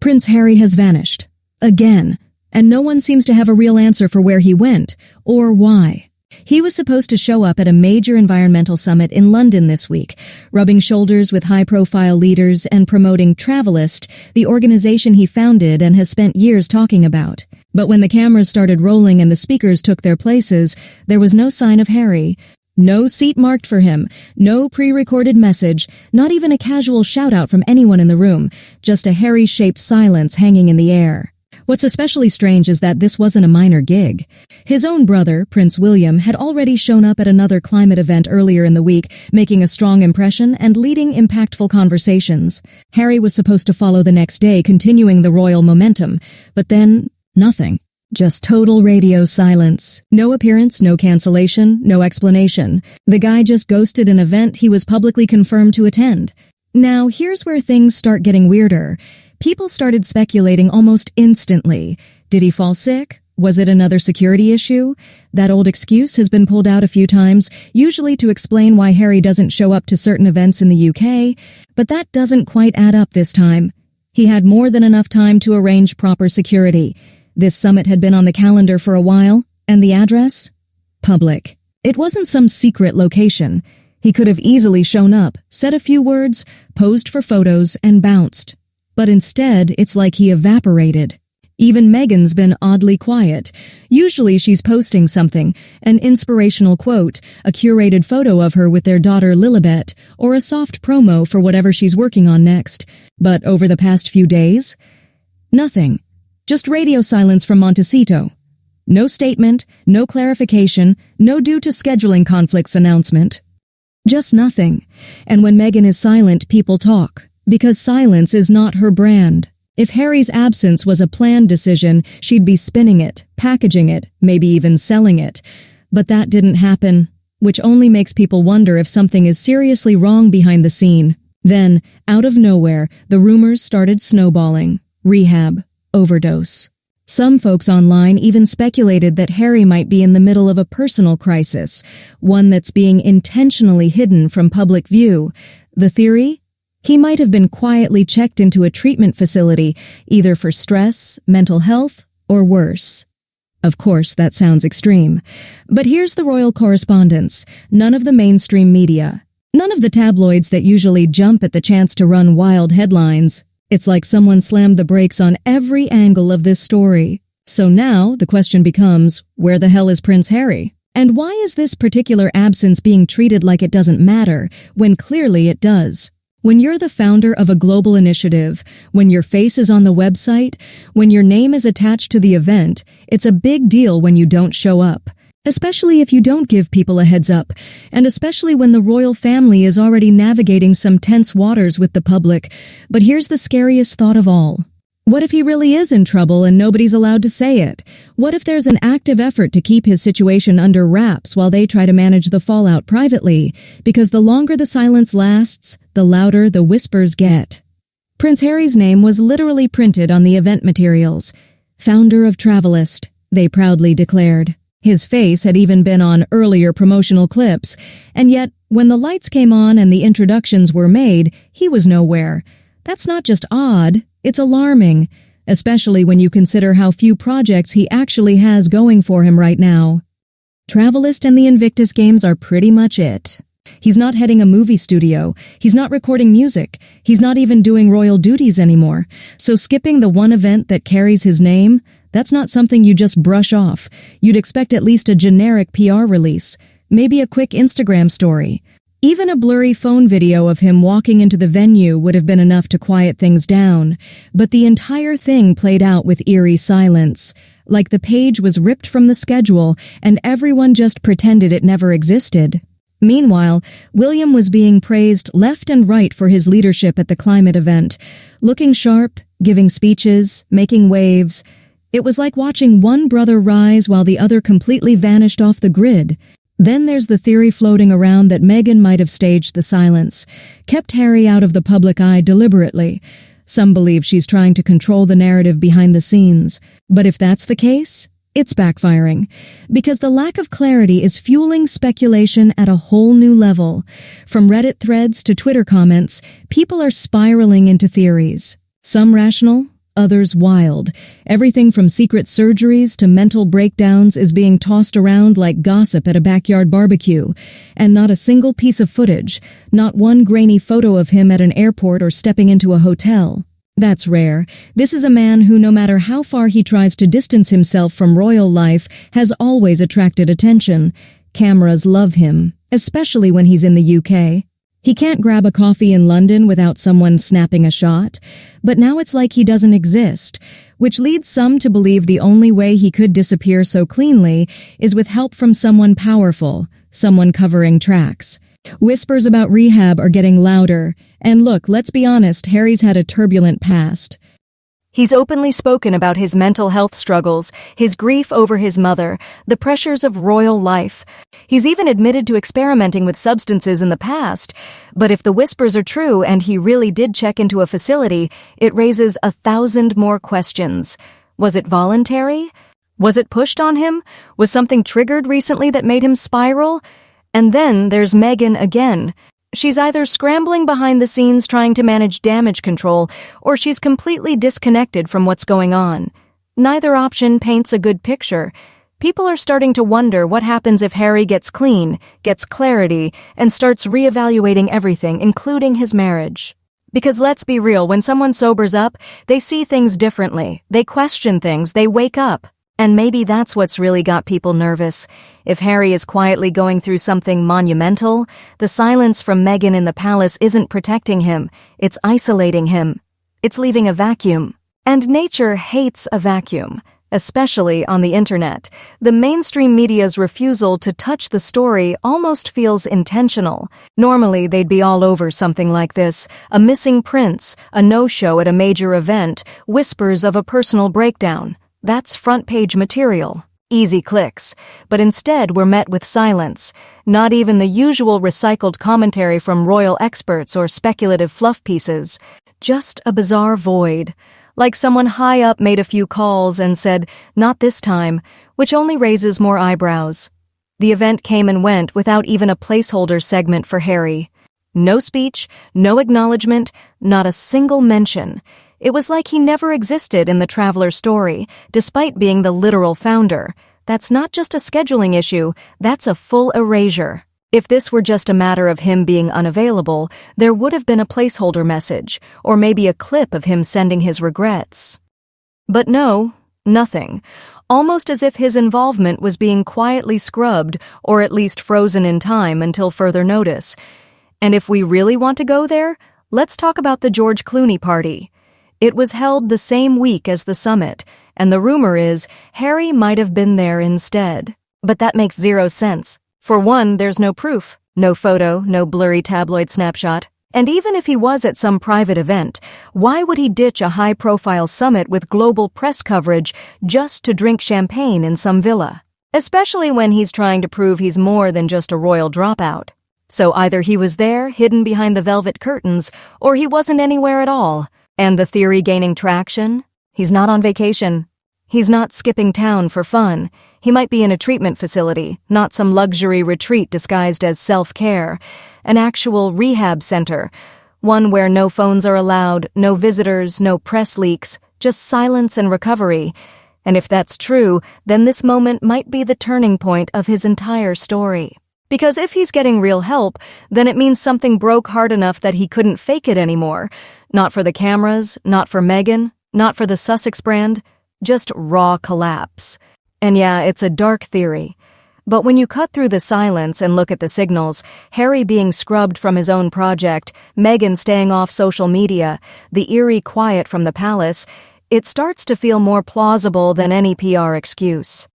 Prince Harry has vanished. Again. And no one seems to have a real answer for where he went, or why. He was supposed to show up at a major environmental summit in London this week, rubbing shoulders with high-profile leaders and promoting Travelist, the organization he founded and has spent years talking about. But when the cameras started rolling and the speakers took their places, there was no sign of Harry. No seat marked for him, no pre-recorded message, not even a casual shout-out from anyone in the room, just a Harry-shaped silence hanging in the air. What's especially strange is that this wasn't a minor gig. His own brother, Prince William, had already shown up at another climate event earlier in the week, making a strong impression and leading impactful conversations. Harry was supposed to follow the next day, continuing the royal momentum, but then nothing. Just total radio silence. No appearance, no cancellation, no explanation. The guy just ghosted an event he was publicly confirmed to attend. Now, here's where things start getting weirder. People started speculating almost instantly. Did he fall sick? Was it another security issue? That old excuse has been pulled out a few times, usually to explain why Harry doesn't show up to certain events in the UK, but that doesn't quite add up this time. He had more than enough time to arrange proper security. This summit had been on the calendar for a while, and the address? Public. It wasn't some secret location. He could have easily shown up, said a few words, posed for photos, and bounced. But instead, it's like he evaporated. Even Meghan's been oddly quiet. Usually she's posting something, an inspirational quote, a curated photo of her with their daughter Lilibet, or a soft promo for whatever she's working on next. But over the past few days, nothing. Just radio silence from Montecito. No statement, no clarification, no due to scheduling conflicts announcement. Just nothing. And when Meghan is silent, people talk. Because silence is not her brand. If Harry's absence was a planned decision, she'd be spinning it, packaging it, maybe even selling it. But that didn't happen, which only makes people wonder if something is seriously wrong behind the scene. Then, out of nowhere, the rumors started snowballing. Rehab. Overdose. Some folks online even speculated that Harry might be in the middle of a personal crisis, one that's being intentionally hidden from public view. The theory? He might have been quietly checked into a treatment facility, either for stress, mental health, or worse. Of course, that sounds extreme. But here's the royal correspondence. None of the mainstream media. None of the tabloids that usually jump at the chance to run wild headlines. It's like someone slammed the brakes on every angle of this story. So now, the question becomes, where the hell is Prince Harry? And why is this particular absence being treated like it doesn't matter, when clearly it does? When you're the founder of a global initiative, when your face is on the website, when your name is attached to the event, it's a big deal when you don't show up. Especially if you don't give people a heads up, and especially when the royal family is already navigating some tense waters with the public. But here's the scariest thought of all. What if he really is in trouble and nobody's allowed to say it? What if there's an active effort to keep his situation under wraps while they try to manage the fallout privately? Because the longer the silence lasts, the louder the whispers get. Prince Harry's name was literally printed on the event materials. Founder of Travelist, they proudly declared. His face had even been on earlier promotional clips, and yet, when the lights came on and the introductions were made, he was nowhere. That's not just odd, it's alarming, especially when you consider how few projects he actually has going for him right now. Travelist and the Invictus Games are pretty much it. He's not heading a movie studio, he's not recording music, he's not even doing royal duties anymore, so skipping the one event that carries his name, that's not something you just brush off. You'd expect at least a generic PR release, maybe a quick Instagram story. Even a blurry phone video of him walking into the venue would have been enough to quiet things down. But the entire thing played out with eerie silence, like the page was ripped from the schedule and everyone just pretended it never existed. Meanwhile, William was being praised left and right for his leadership at the climate event, looking sharp, giving speeches, making waves. It was like watching one brother rise while the other completely vanished off the grid. Then there's the theory floating around that Meghan might have staged the silence, kept Harry out of the public eye deliberately. Some believe she's trying to control the narrative behind the scenes. But if that's the case, it's backfiring. Because the lack of clarity is fueling speculation at a whole new level. From Reddit threads to Twitter comments, people are spiraling into theories. Some rational, others wild. Everything from secret surgeries to mental breakdowns is being tossed around like gossip at a backyard barbecue. And not a single piece of footage, not one grainy photo of him at an airport or stepping into a hotel. That's rare. This is a man who, no matter how far he tries to distance himself from royal life, has always attracted attention. Cameras love him, especially when he's in the UK. He can't grab a coffee in London without someone snapping a shot, but now it's like he doesn't exist, which leads some to believe the only way he could disappear so cleanly is with help from someone powerful, someone covering tracks. Whispers about Rehab are getting louder, and look, let's be honest, Harry's had a turbulent past. He's openly spoken about his mental health struggles, his grief over his mother, the pressures of royal life. He's even admitted to experimenting with substances in the past. But if the whispers are true and he really did check into a facility, it raises 1,000 more questions. Was it voluntary? Was it pushed on him? Was something triggered recently that made him spiral? And then there's Meghan again. She's either scrambling behind the scenes trying to manage damage control, or she's completely disconnected from what's going on. Neither option paints a good picture. People are starting to wonder what happens if Harry gets clean, gets clarity, and starts reevaluating everything, including his marriage. Because let's be real, when someone sobers up, they see things differently. They question things, they wake up. And maybe that's what's really got people nervous. If Harry is quietly going through something monumental, the silence from Meghan in the palace isn't protecting him, it's isolating him. It's leaving a vacuum. And nature hates a vacuum, especially on the internet. The mainstream media's refusal to touch the story almost feels intentional. Normally, they'd be all over something like this: a missing prince, a no-show at a major event, whispers of a personal breakdown. That's front-page material. Easy clicks. But instead, we're met with silence. Not even the usual recycled commentary from royal experts or speculative fluff pieces. Just a bizarre void. Like someone high up made a few calls and said, "Not this time," which only raises more eyebrows. The event came and went without even a placeholder segment for Harry. No speech, no acknowledgement, not a single mention. It was like he never existed in the Traveler story, despite being the literal founder. That's not just a scheduling issue, that's a full erasure. If this were just a matter of him being unavailable, there would have been a placeholder message, or maybe a clip of him sending his regrets. But no, nothing. Almost as if his involvement was being quietly scrubbed, or at least frozen in time until further notice. And if we really want to go there, let's talk about the George Clooney party. It was held the same week as the summit, and the rumor is Harry might have been there instead. But that makes zero sense. For one, there's no proof, no photo, no blurry tabloid snapshot. And even if he was at some private event, why would he ditch a high-profile summit with global press coverage just to drink champagne in some villa? Especially when he's trying to prove he's more than just a royal dropout. So either he was there, hidden behind the velvet curtains, or he wasn't anywhere at all. And the theory gaining traction? He's not on vacation. He's not skipping town for fun. He might be in a treatment facility, not some luxury retreat disguised as self-care. An actual rehab center. One where no phones are allowed, no visitors, no press leaks, just silence and recovery. And if that's true, then this moment might be the turning point of his entire story. Because if he's getting real help, then it means something broke hard enough that he couldn't fake it anymore. Not for the cameras, not for Meghan, not for the Sussex brand, just raw collapse. And yeah, it's a dark theory. But when you cut through the silence and look at the signals, Harry being scrubbed from his own project, Meghan staying off social media, the eerie quiet from the palace, it starts to feel more plausible than any PR excuse.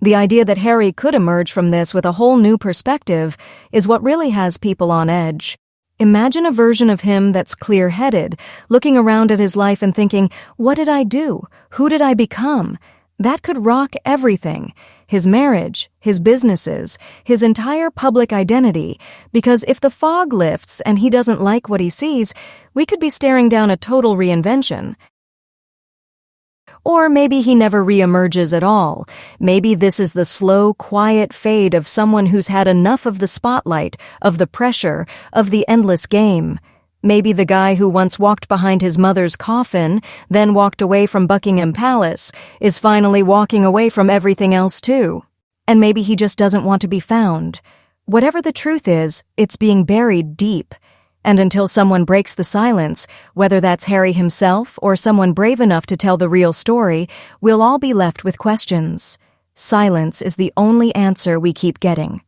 The idea that Harry could emerge from this with a whole new perspective is what really has people on edge. Imagine a version of him that's clear-headed, looking around at his life and thinking, what did I do? Who did I become? That could rock everything. His marriage, his businesses, his entire public identity. Because if the fog lifts and he doesn't like what he sees, we could be staring down a total reinvention. Or maybe he never reemerges at all. Maybe this is the slow, quiet fade of someone who's had enough of the spotlight, of the pressure, of the endless game. Maybe the guy who once walked behind his mother's coffin, then walked away from Buckingham Palace, is finally walking away from everything else too. And maybe he just doesn't want to be found. Whatever the truth is, it's being buried deep. And until someone breaks the silence, whether that's Harry himself or someone brave enough to tell the real story, we'll all be left with questions. Silence is the only answer we keep getting.